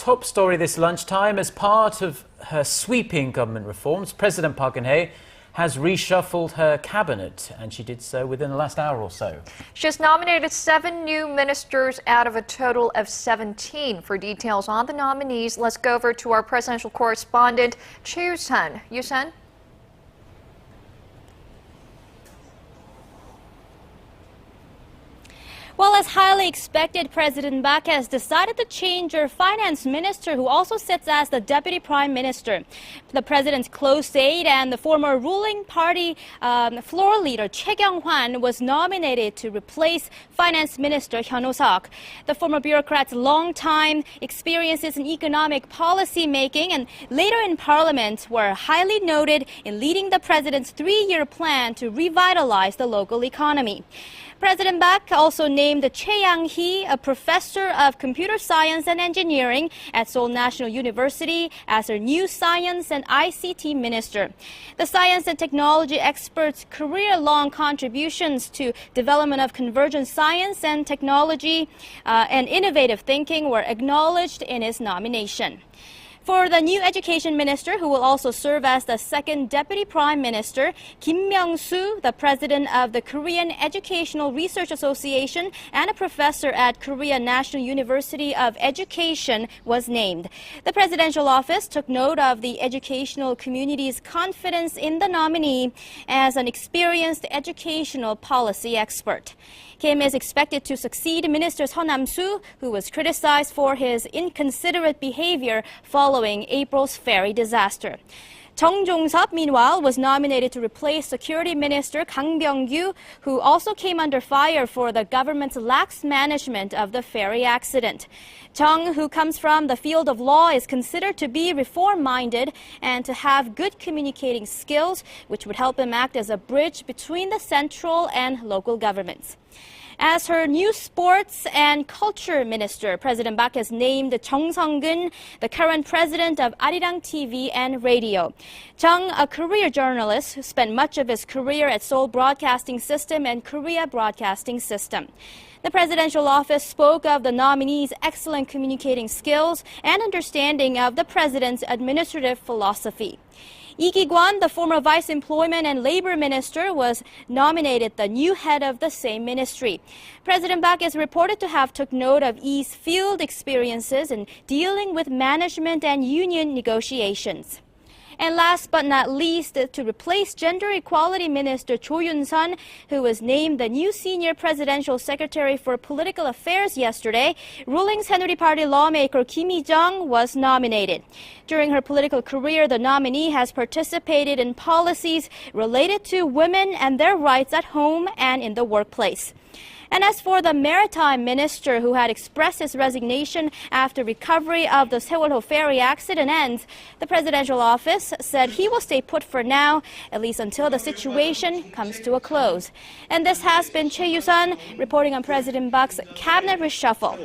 top story this lunchtime. As part of her sweeping government reforms, President Park Geun-hye has reshuffled her cabinet, and she did so within the last hour or so. She has nominated 7 new ministers out of a total of 17. For details on the nominees, let's go over to our presidential correspondent, Choi You-sun. You-sun? Well, as highly expected, President Park has decided to change her finance minister, who also sits as the deputy prime minister. The president's close aide and the former ruling party floor leader Choi Kyung-hwan was nominated to replace Finance Minister Hyung Oh-seok. The former bureaucrat's long-time experiences in economic policy making and later in parliament were highly noted in leading the president's 3-year plan to revitalize the local economy. President Park also named Choi Yang-hee, a professor of computer science and engineering at Seoul National University, as her new science and ICT minister. The science and technology expert's career-long contributions to development of convergent science and technology and innovative thinking were acknowledged in his nomination. For the new education minister, who will also serve as the second deputy prime minister, Kim Myung-soo, the president of the Korean Educational Research Association and a professor at Korea National University of Education, was named. The presidential office took note of the educational community's confidence in the nominee as an experienced educational policy expert. Kim is expected to succeed Minister Seo Nam-soo, who was criticized for his inconsiderate behavior following April's ferry disaster. Chung Jong-sop, meanwhile, was nominated to replace Security Minister Kang Byung-gyu, who also came under fire for the government's lax management of the ferry accident. Chung, who comes from the field of law, is considered to be reform-minded and to have good communicating skills, which would help him act as a bridge between the central and local governments. As her new sports and culture minister, President Park has named Chung Sung-geun, the current president of Arirang TV and Radio. Chung, a career journalist who spent much of his career at Seoul Broadcasting System and Korea Broadcasting System. The presidential office spoke of the nominee's excellent communicating skills and understanding of the president's administrative philosophy. Lee Ki-kwon, the former Vice Employment and Labor Minister, was nominated the new head of the same ministry. President Park is reported to have took note of Lee's field experiences in dealing with management and union negotiations. And last but not least, to replace Gender Equality Minister Choi You-sun, who was named the new Senior Presidential Secretary for Political Affairs yesterday, ruling Saenuri Party lawmaker Kim Hee-jung was nominated. During her political career, the nominee has participated in policies related to women and their rights at home and in the workplace. And as for the maritime minister, who had expressed his resignation after recovery of the Seoul ferry accident ends, the presidential office said he will stay put for now, at least until the situation comes to a close. And this has been Choi You-sun reporting on President Park's cabinet reshuffle.